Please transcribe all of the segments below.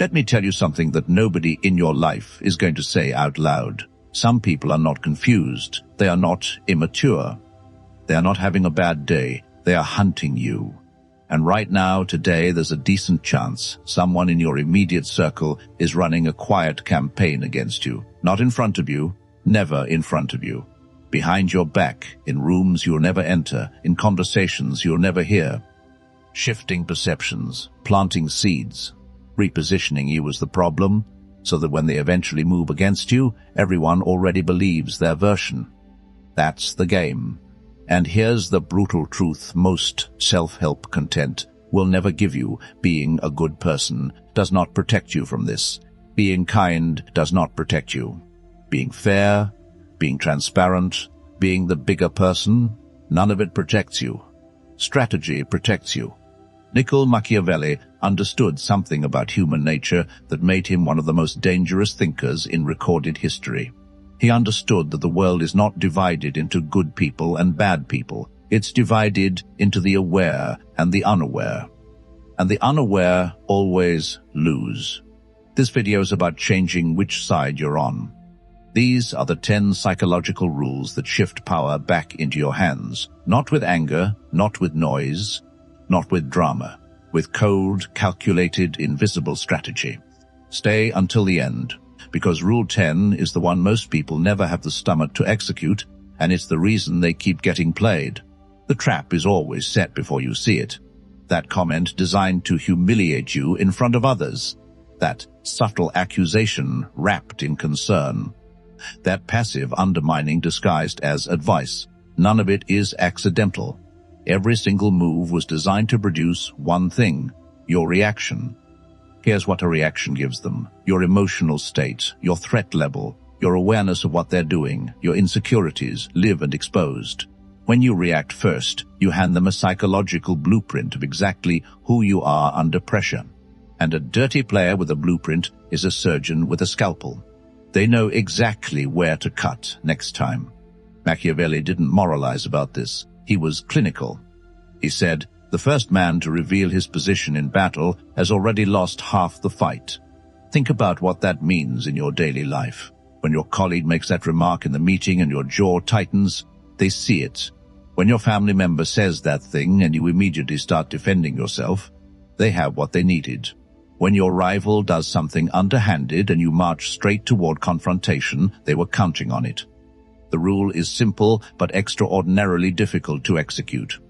Let me tell you something that nobody in your life is going to say out loud. Some people are not confused. They are not immature. They are not having a bad day. They are hunting you. And right now, today, there's a decent chance someone in your immediate circle is running a quiet campaign against you. Not in front of you, never in front of you. Behind your back, in rooms you'll never enter, in conversations you'll never hear. Shifting perceptions, planting seeds, repositioning you as the problem, so that when they eventually move against you, everyone already believes their version. That's the game. And here's the brutal truth most self-help content will never give you. Being a good person does not protect you from this. Being kind does not protect you. Being fair, being transparent, being the bigger person, none of it protects you. Strategy protects you. Machiavelli understood something about human nature that made him one of the most dangerous thinkers in recorded history. He understood that the world is not divided into good people and bad people. It's divided into the aware and the unaware. And the unaware always lose. This video is about changing which side you're on. These are the 10 psychological rules that shift power back into your hands. Not with anger, not with noise, not with drama. With cold, calculated, invisible strategy. Stay until the end, because Rule 10 is the one most people never have the stomach to execute, and it's the reason they keep getting played. The trap is always set before you see it. That comment designed to humiliate you in front of others. That subtle accusation wrapped in concern. That passive undermining disguised as advice. None of it is accidental. Every single move was designed to produce one thing, your reaction. Here's what a reaction gives them: your emotional state, your threat level, your awareness of what they're doing, your insecurities, live and exposed. When you react first, you hand them a psychological blueprint of exactly who you are under pressure. And a dirty player with a blueprint is a surgeon with a scalpel. They know exactly where to cut next time. Machiavelli didn't moralize about this. He was clinical. He said, the first man to reveal his position in battle has already lost half the fight. Think about what that means in your daily life. When your colleague makes that remark in the meeting and your jaw tightens, they see it. When your family member says that thing and you immediately start defending yourself, they have what they needed. When your rival does something underhanded and you march straight toward confrontation, they were counting on it. The rule is simple but extraordinarily difficult to execute.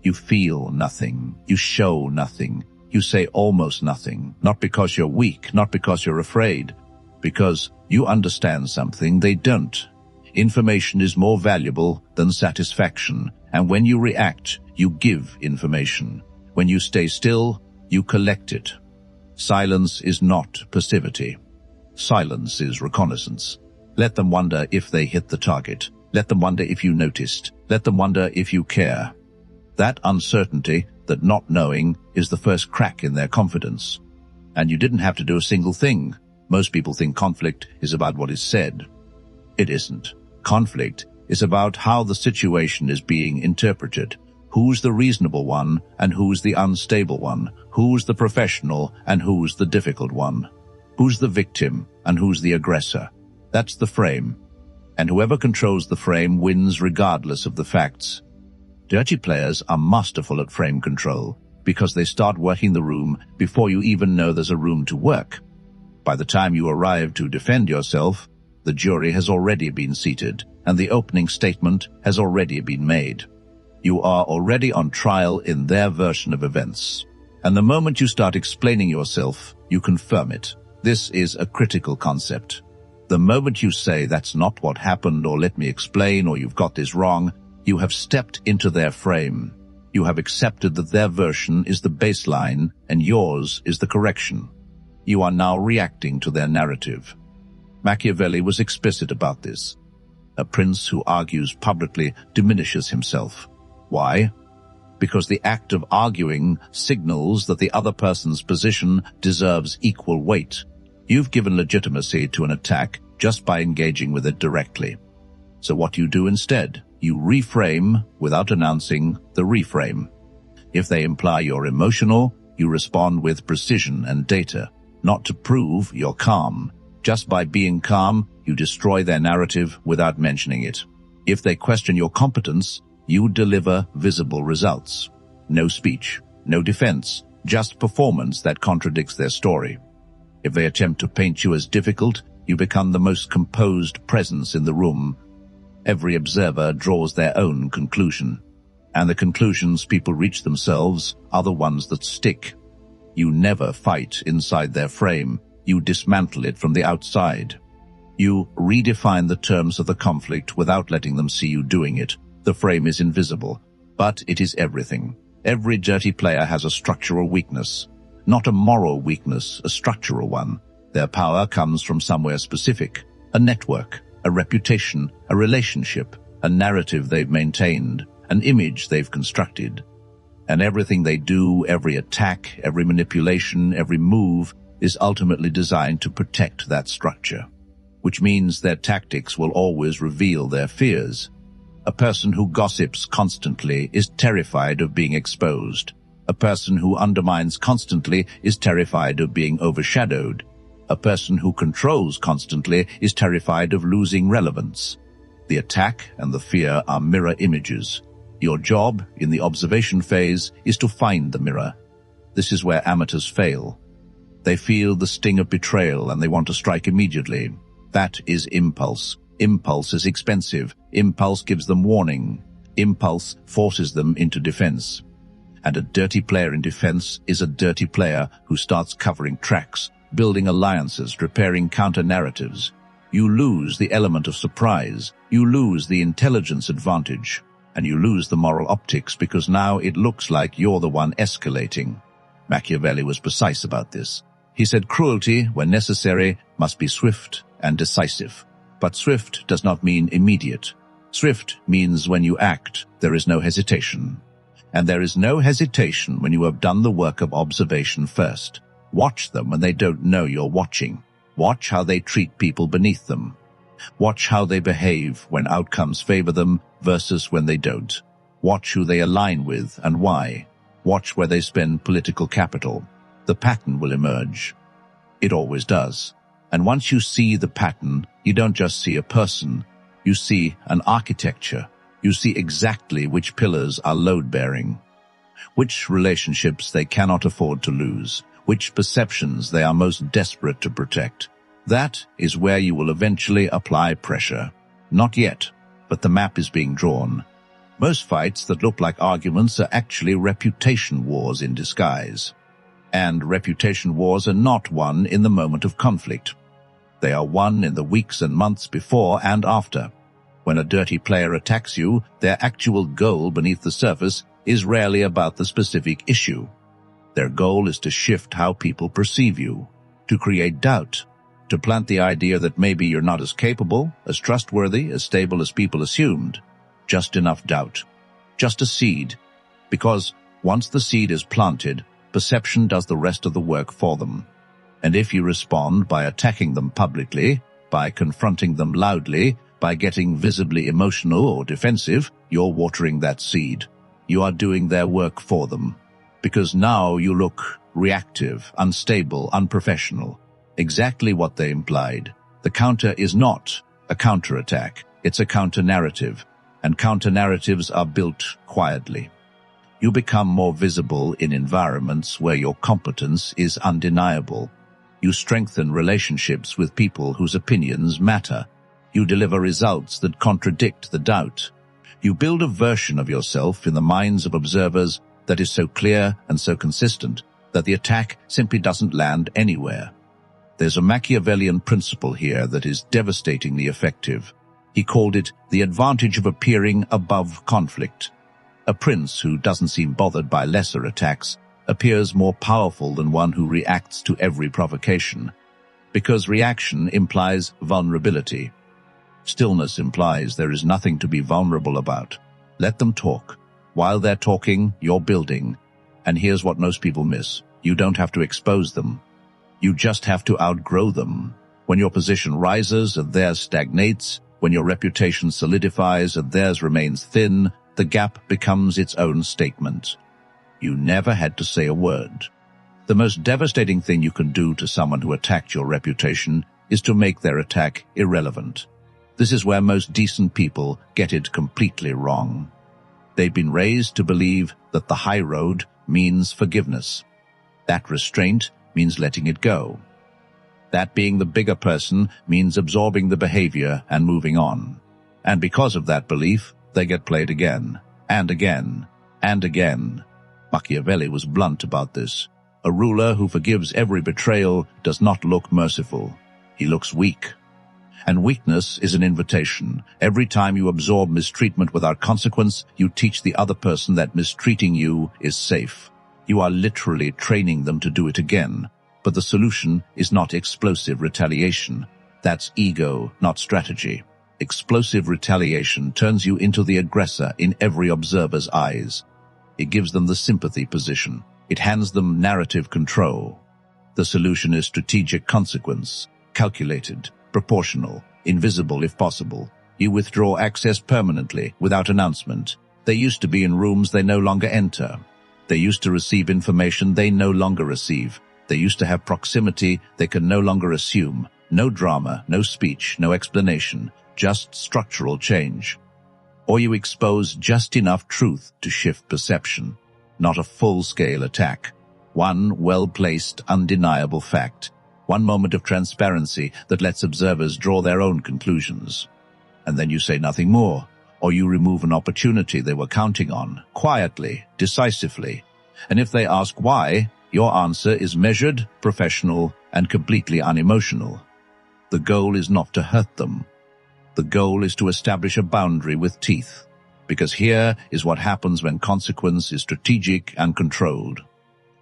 You feel nothing. You show nothing. You say almost nothing. Not because you're weak, not because you're afraid. Because you understand something they don't. Information is more valuable than satisfaction. And when you react, you give information. When you stay still, you collect it. Silence is not passivity. Silence is reconnaissance. Let them wonder if they hit the target. Let them wonder if you noticed. Let them wonder if you care. That uncertainty, that not knowing, is the first crack in their confidence. And you didn't have to do a single thing. Most people think conflict is about what is said. It isn't. Conflict is about how the situation is being interpreted. Who's the reasonable one and who's the unstable one? Who's the professional and who's the difficult one? Who's the victim and who's the aggressor? That's the frame. And whoever controls the frame wins regardless of the facts. Dirty players are masterful at frame control because they start working the room before you even know there's a room to work. By the time you arrive to defend yourself, the jury has already been seated and the opening statement has already been made. You are already on trial in their version of events. And the moment you start explaining yourself, you confirm it. This is a critical concept. The moment you say that's not what happened, or let me explain, or you've got this wrong, you have stepped into their frame. You have accepted that their version is the baseline and yours is the correction. You are now reacting to their narrative. Machiavelli was explicit about this. A prince who argues publicly diminishes himself. Why? Because the act of arguing signals that the other person's position deserves equal weight. You've given legitimacy to an attack just by engaging with it directly. So what do you do instead? You reframe without announcing the reframe. If they imply you're emotional, you respond with precision and data. not to prove you're calm. Just by being calm, you destroy their narrative without mentioning it. If they question your competence, you deliver visible results. No speech, no defense, just performance that contradicts their story. If they attempt to paint you as difficult, you become the most composed presence in the room. Every observer draws their own conclusion, and the conclusions people reach themselves are the ones that stick. You never fight inside their frame. You dismantle it from the outside. You redefine the terms of the conflict without letting them see you doing it. The frame is invisible, but it is everything. Every dirty player has a structural weakness. Not a moral weakness, a structural one. Their power comes from somewhere specific. A network, a reputation, a relationship, a narrative they've maintained, an image they've constructed. And everything they do, every attack, every manipulation, every move, is ultimately designed to protect that structure, which means their tactics will always reveal their fears. A person who gossips constantly is terrified of being exposed. A person who undermines constantly is terrified of being overshadowed. A person who controls constantly is terrified of losing relevance. The attack and the fear are mirror images. Your job in the observation phase is to find the mirror. This is where amateurs fail. They feel the sting of betrayal and they want to strike immediately. That is impulse. Impulse is expensive. Impulse gives them warning. Impulse forces them into defense. And a dirty player in defense is a dirty player who starts covering tracks, building alliances, repairing counter-narratives. You lose the element of surprise. You lose the intelligence advantage. And you lose the moral optics because now it looks like you're the one escalating. Machiavelli was precise about this. He said cruelty, when necessary, must be swift and decisive. But swift does not mean immediate. Swift means when you act, there is no hesitation. And there is no hesitation when you have done the work of observation first. Watch them when they don't know you're watching. Watch how they treat people beneath them. Watch how they behave when outcomes favor them versus when they don't. Watch who they align with and why. Watch where they spend political capital. The pattern will emerge. It always does. And once you see the pattern, you don't just see a person. You see an architecture. You see exactly which pillars are load-bearing, which relationships they cannot afford to lose, which perceptions they are most desperate to protect. That is where you will eventually apply pressure. Not yet, but the map is being drawn. Most fights that look like arguments are actually reputation wars in disguise. And reputation wars are not won in the moment of conflict. They are won in the weeks and months before and after. When a dirty player attacks you, their actual goal beneath the surface is rarely about the specific issue. Their goal is to shift how people perceive you, to create doubt, to plant the idea that maybe you're not as capable, as trustworthy, as stable as people assumed. Just enough doubt. Just a seed. Because once the seed is planted, perception does the rest of the work for them. And if you respond by attacking them publicly, by confronting them loudly, by getting visibly emotional or defensive, you're watering that seed. You are doing their work for them. Because now you look reactive, unstable, unprofessional. Exactly what they implied. The counter is not a counterattack. It's a counter-narrative. And counter-narratives are built quietly. You become more visible in environments where your competence is undeniable. You strengthen relationships with people whose opinions matter. You deliver results that contradict the doubt. You build a version of yourself in the minds of observers that is so clear and so consistent that the attack simply doesn't land anywhere. There's a Machiavellian principle here that is devastatingly effective. He called it the advantage of appearing above conflict. A prince who doesn't seem bothered by lesser attacks appears more powerful than one who reacts to every provocation, because reaction implies vulnerability. Stillness implies there is nothing to be vulnerable about. Let them talk. While they're talking, you're building. And here's what most people miss. You don't have to expose them. You just have to outgrow them. When your position rises and theirs stagnates, when your reputation solidifies and theirs remains thin, the gap becomes its own statement. You never had to say a word. The most devastating thing you can do to someone who attacked your reputation is to make their attack irrelevant. This is where most decent people get it completely wrong. They've been raised to believe that the high road means forgiveness. That restraint means letting it go. That being the bigger person means absorbing the behavior and moving on. And because of that belief, they get played again, and again, and again. Machiavelli was blunt about this. A ruler who forgives every betrayal does not look merciful. He looks weak. And weakness is an invitation. Every time you absorb mistreatment without consequence, you teach the other person that mistreating you is safe. You are literally training them to do it again. But the solution is not explosive retaliation. That's ego, not strategy. Explosive retaliation turns you into the aggressor in every observer's eyes. It gives them the sympathy position. It hands them narrative control. The solution is strategic consequence, calculated, proportional, invisible if possible. You withdraw access permanently, without announcement. They used to be in rooms they no longer enter. They used to receive information they no longer receive. They used to have proximity they can no longer assume. No drama, no speech, no explanation, just structural change. Or you expose just enough truth to shift perception. Not a full-scale attack. One well-placed, undeniable fact. One moment of transparency that lets observers draw their own conclusions. And then you say nothing more, or you remove an opportunity they were counting on, quietly, decisively. And if they ask why, your answer is measured, professional, and completely unemotional. The goal is not to hurt them. The goal is to establish a boundary with teeth. Because here is what happens when consequence is strategic and controlled.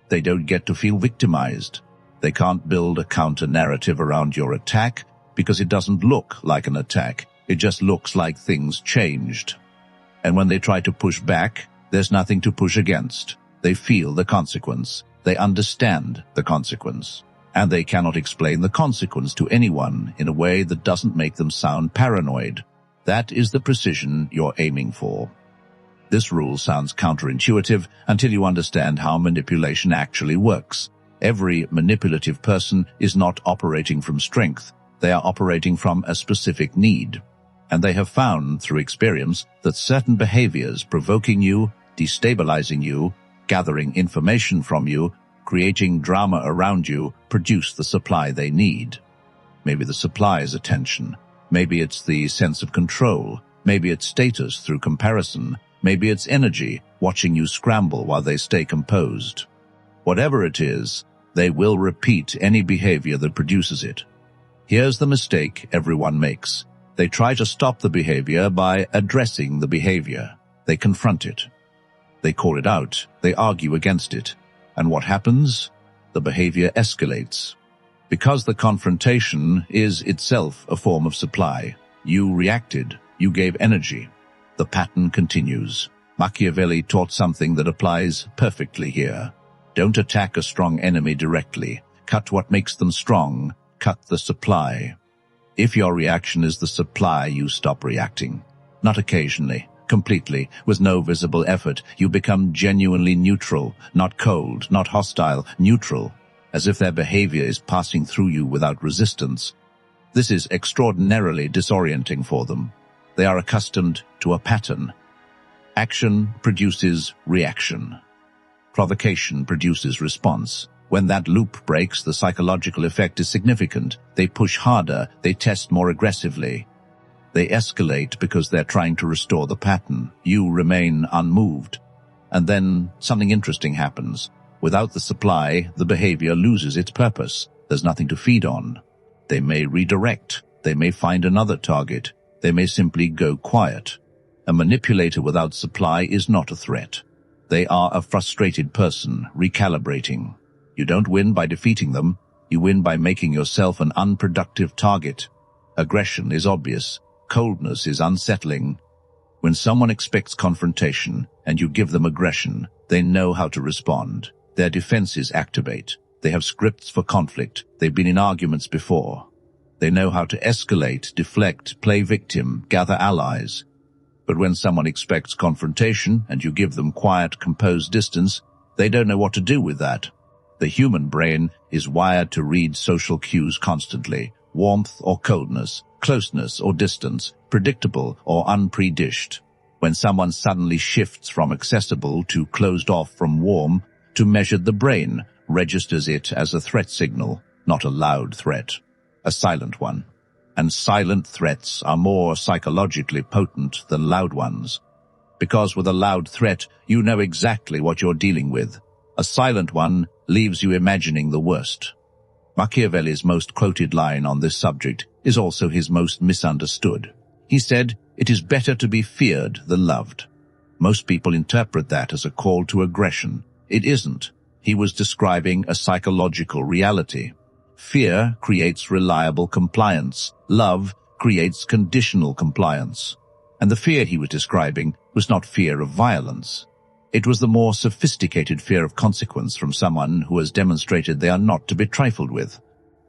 They don't get to feel victimized. They can't build a counter-narrative around your attack because it doesn't look like an attack. It just looks like things changed. And when they try to push back, there's nothing to push against. They feel the consequence. They understand the consequence. And they cannot explain the consequence to anyone in a way that doesn't make them sound paranoid. That is the precision you're aiming for. This rule sounds counterintuitive until you understand how manipulation actually works. Every manipulative person is not operating from strength. They are operating from a specific need. And they have found through experience that certain behaviors provoking you, destabilizing you, gathering information from you, creating drama around you, produce the supply they need. Maybe the supply is attention. Maybe it's the sense of control. Maybe it's status through comparison. Maybe it's energy, watching you scramble while they stay composed. Whatever it is, they will repeat any behavior that produces it. Here's the mistake everyone makes. They try to stop the behavior by addressing the behavior. They confront it. They call it out. They argue against it. And what happens? The behavior escalates. Because the confrontation is itself a form of supply. You reacted. You gave energy. The pattern continues. Machiavelli taught something that applies perfectly here. Don't attack a strong enemy directly. Cut what makes them strong. Cut the supply. If your reaction is the supply, you stop reacting. Not occasionally, completely, with no visible effort. You become genuinely neutral, not cold, not hostile, neutral, as if their behavior is passing through you without resistance. This is extraordinarily disorienting for them. They are accustomed to a pattern. Action produces reaction. Provocation produces response. When that loop breaks, the psychological effect is significant. They push harder, they test more aggressively. They escalate because they're trying to restore the pattern. You remain unmoved. And then something interesting happens. Without the supply, the behavior loses its purpose. There's nothing to feed on. They may redirect. They may find another target. They may simply go quiet. A manipulator without supply is not a threat. They are a frustrated person, recalibrating. You don't win by defeating them. You win by making yourself an unproductive target. Aggression is obvious. Coldness is unsettling. When someone expects confrontation and you give them aggression, they know how to respond. Their defenses activate. They have scripts for conflict. They've been in arguments before. They know how to escalate, deflect, play victim, gather allies. But when someone expects confrontation and you give them quiet, composed distance, they don't know what to do with that. The human brain is wired to read social cues constantly: warmth or coldness, closeness or distance, predictable or unpredished. When someone suddenly shifts from accessible to closed off from warm to measured, the brain registers it as a threat signal, not a loud threat, a silent one. And silent threats are more psychologically potent than loud ones. Because with a loud threat, you know exactly what you're dealing with. A silent one leaves you imagining the worst. Machiavelli's most quoted line on this subject is also his most misunderstood. He said, "It is better to be feared than loved." Most people interpret that as a call to aggression. It isn't. He was describing a psychological reality. Fear creates reliable compliance. Love creates conditional compliance. And the fear he was describing was not fear of violence. It was the more sophisticated fear of consequence from someone who has demonstrated they are not to be trifled with.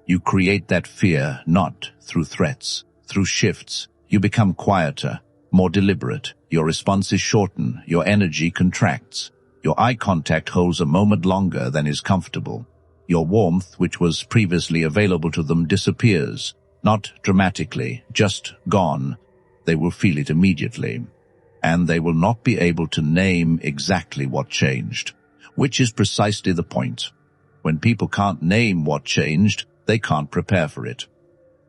You create that fear not through threats, through shifts. You become quieter, more deliberate. Your responses shorten, your energy contracts. Your eye contact holds a moment longer than is comfortable. Your warmth, which was previously available to them, disappears. Not dramatically, just gone. They will feel it immediately. And they will not be able to name exactly what changed, which is precisely the point. When people can't name what changed, they can't prepare for it.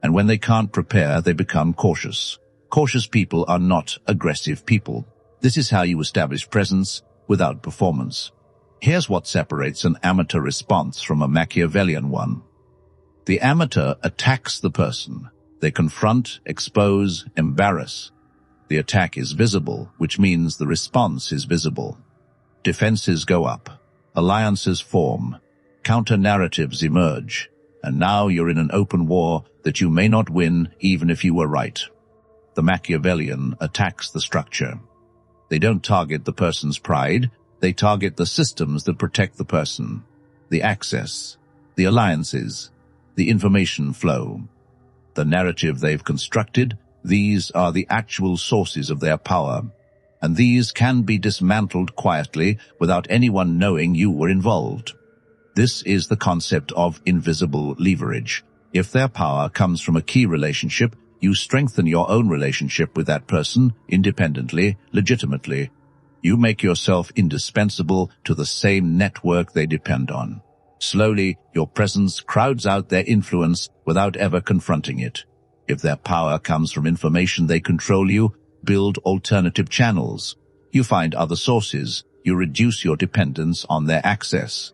And when they can't prepare, they become cautious. Cautious people are not aggressive people. This is how you establish presence without performance. Here's what separates an amateur response from a Machiavellian one. The amateur attacks the person. They confront, expose, embarrass. The attack is visible, which means the response is visible. Defenses go up. Alliances form. Counter-narratives emerge. And now you're in an open war that you may not win even if you were right. The Machiavellian attacks the structure. They don't target the person's pride. They target the systems that protect the person. The access, the alliances, the information flow. The narrative they've constructed, these are the actual sources of their power. And these can be dismantled quietly without anyone knowing you were involved. This is the concept of invisible leverage. If their power comes from a key relationship, you strengthen your own relationship with that person independently, legitimately. You make yourself indispensable to the same network they depend on. Slowly, your presence crowds out their influence without ever confronting it. If their power comes from information they control, you build alternative channels. You find other sources. You reduce your dependence on their access.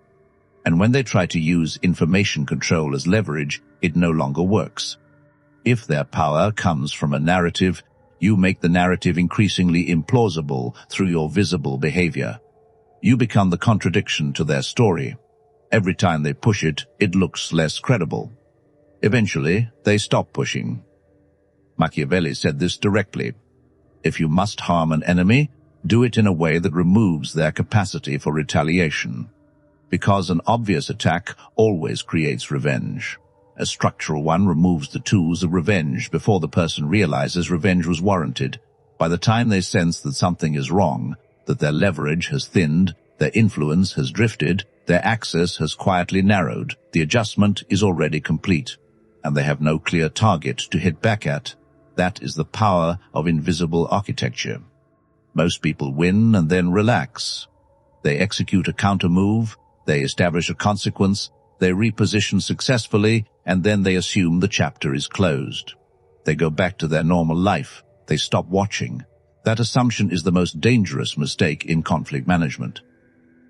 And when they try to use information control as leverage, it no longer works. If their power comes from a narrative, you make the narrative increasingly implausible through your visible behavior. You become the contradiction to their story. Every time they push it, it looks less credible. Eventually, they stop pushing. Machiavelli said this directly. If you must harm an enemy, do it in a way that removes their capacity for retaliation. Because an obvious attack always creates revenge. A structural one removes the tools of revenge before the person realizes revenge was warranted. By the time they sense that something is wrong, that their leverage has thinned, their influence has drifted, their access has quietly narrowed, the adjustment is already complete, and they have no clear target to hit back at. That is the power of invisible architecture. Most people win and then relax. They execute a counter-move, they establish a consequence, they reposition successfully, and then they assume the chapter is closed. They go back to their normal life. They stop watching. That assumption is the most dangerous mistake in conflict management.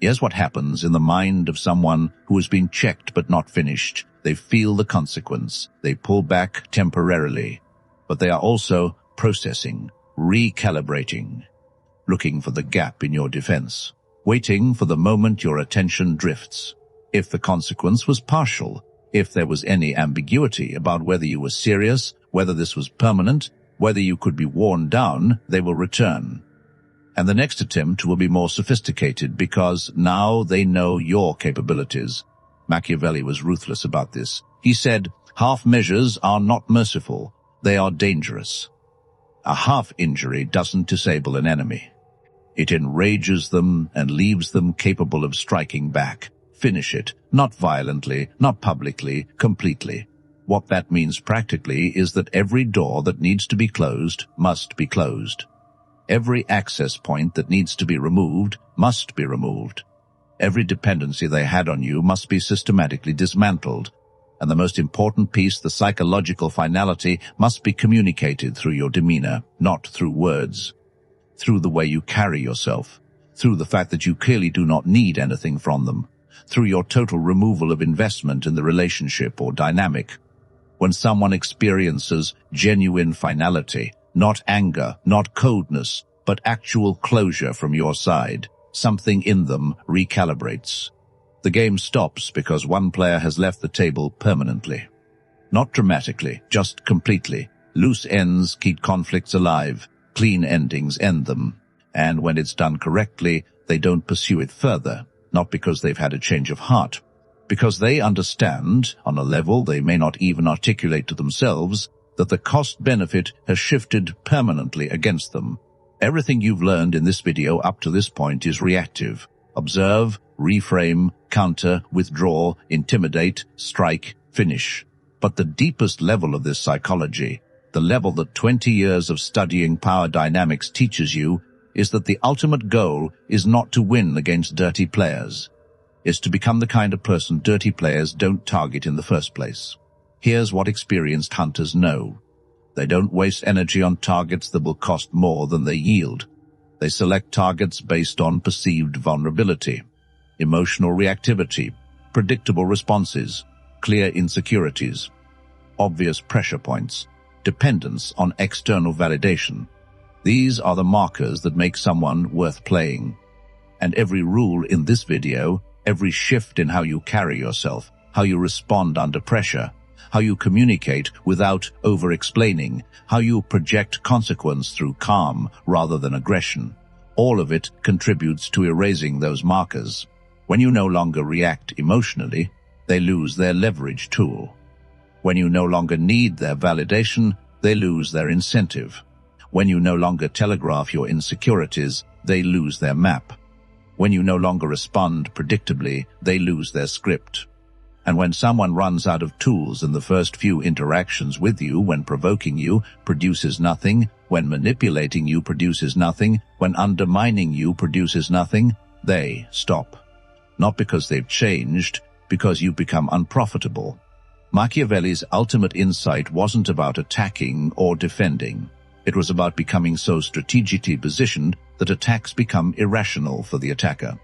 Here's what happens in the mind of someone who has been checked but not finished. They feel the consequence. They pull back temporarily. But they are also processing, recalibrating, looking for the gap in your defense, waiting for the moment your attention drifts. If the consequence was partial, if there was any ambiguity about whether you were serious, whether this was permanent, whether you could be worn down, they will return. And the next attempt will be more sophisticated because now they know your capabilities. Machiavelli was ruthless about this. He said, half measures are not merciful. They are dangerous. A half injury doesn't disable an enemy. It enrages them and leaves them capable of striking back. Finish it, not violently, not publicly, completely. What that means practically is that every door that needs to be closed must be closed. Every access point that needs to be removed must be removed. Every dependency they had on you must be systematically dismantled. And the most important piece, the psychological finality, must be communicated through your demeanor, not through words. Through the way you carry yourself. Through the fact that you clearly do not need anything from them. Through your total removal of investment in the relationship or dynamic. When someone experiences genuine finality, not anger, not coldness, but actual closure from your side, something in them recalibrates. The game stops because one player has left the table permanently. Not dramatically, just completely. Loose ends keep conflicts alive, clean endings end them. And when it's done correctly, they don't pursue it further, not because they've had a change of heart, because they understand, on a level they may not even articulate to themselves, that the cost-benefit has shifted permanently against them. Everything you've learned in this video up to this point is reactive. Observe, reframe, counter, withdraw, intimidate, strike, finish. But the deepest level of this psychology, the level that 20 years of studying power dynamics teaches you, is that the ultimate goal is not to win against dirty players. Is to become the kind of person dirty players don't target in the first place. Here's what experienced hunters know. They don't waste energy on targets that will cost more than they yield. They select targets based on perceived vulnerability, emotional reactivity, predictable responses, clear insecurities, obvious pressure points, dependence on external validation. These are the markers that make someone worth playing. And every rule in this video, every shift in how you carry yourself, how you respond under pressure, how you communicate without over-explaining, how you project consequence through calm rather than aggression, all of it contributes to erasing those markers. When you no longer react emotionally, they lose their leverage tool. When you no longer need their validation, they lose their incentive. When you no longer telegraph your insecurities, they lose their map. When you no longer respond predictably, they lose their script. And when someone runs out of tools in the first few interactions with you, when provoking you produces nothing, when manipulating you produces nothing, when undermining you produces nothing, they stop. Not because they've changed, because you've become unprofitable. Machiavelli's ultimate insight wasn't about attacking or defending. It was about becoming so strategically positioned that attacks become irrational for the attacker.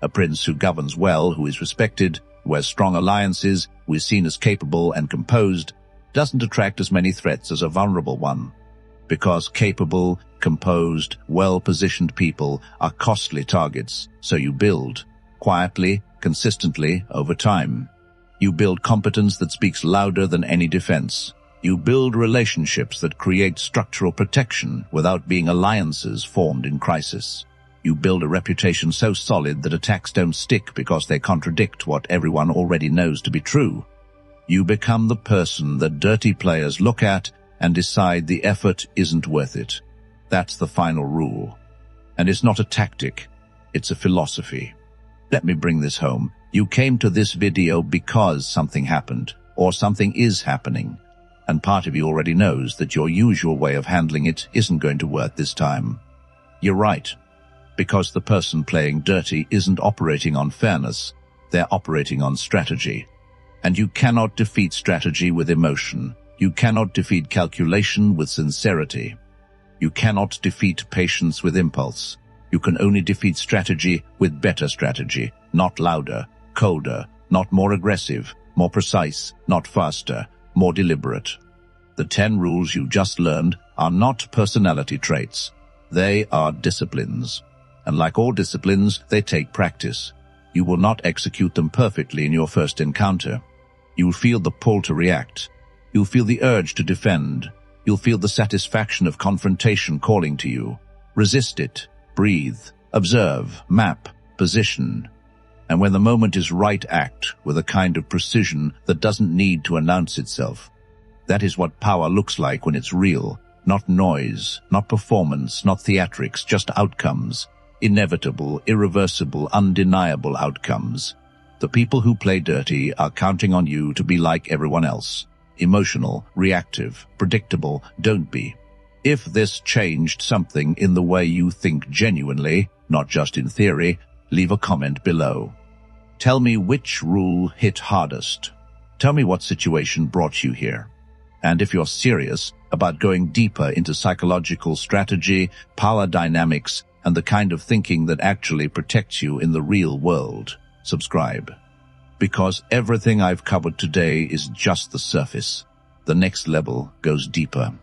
A prince who governs well, who is respected, who has strong alliances, who is seen as capable and composed, doesn't attract as many threats as a vulnerable one. Because capable, composed, well-positioned people are costly targets, so you build, quietly, consistently, over time. You build competence that speaks louder than any defense. You build relationships that create structural protection without being alliances formed in crisis. You build a reputation so solid that attacks don't stick because they contradict what everyone already knows to be true. You become the person that dirty players look at and decide the effort isn't worth it. That's the final rule. And it's not a tactic, it's a philosophy. Let me bring this home. You came to this video because something happened, or something is happening. And part of you already knows that your usual way of handling it isn't going to work this time. You're right, because the person playing dirty isn't operating on fairness, they're operating on strategy. And you cannot defeat strategy with emotion. You cannot defeat calculation with sincerity. You cannot defeat patience with impulse. You can only defeat strategy with better strategy, not louder, colder, not more aggressive, more precise, not faster, more deliberate. The 10 rules you just learned are not personality traits. They are disciplines. And like all disciplines, they take practice. You will not execute them perfectly in your first encounter. You'll feel the pull to react. You'll feel the urge to defend. You'll feel the satisfaction of confrontation calling to you. Resist it. Breathe. Observe. Map. Position. And when the moment is right, act with a kind of precision that doesn't need to announce itself. That is what power looks like when it's real. Not noise, not performance, not theatrics, just outcomes. Inevitable, irreversible, undeniable outcomes. The people who play dirty are counting on you to be like everyone else. Emotional, reactive, predictable. Don't be. If this changed something in the way you think genuinely, not just in theory, leave a comment below. Tell me which rule hit hardest. Tell me what situation brought you here. And if you're serious about going deeper into psychological strategy, power dynamics, and the kind of thinking that actually protects you in the real world, subscribe. Because everything I've covered today is just the surface. The next level goes deeper.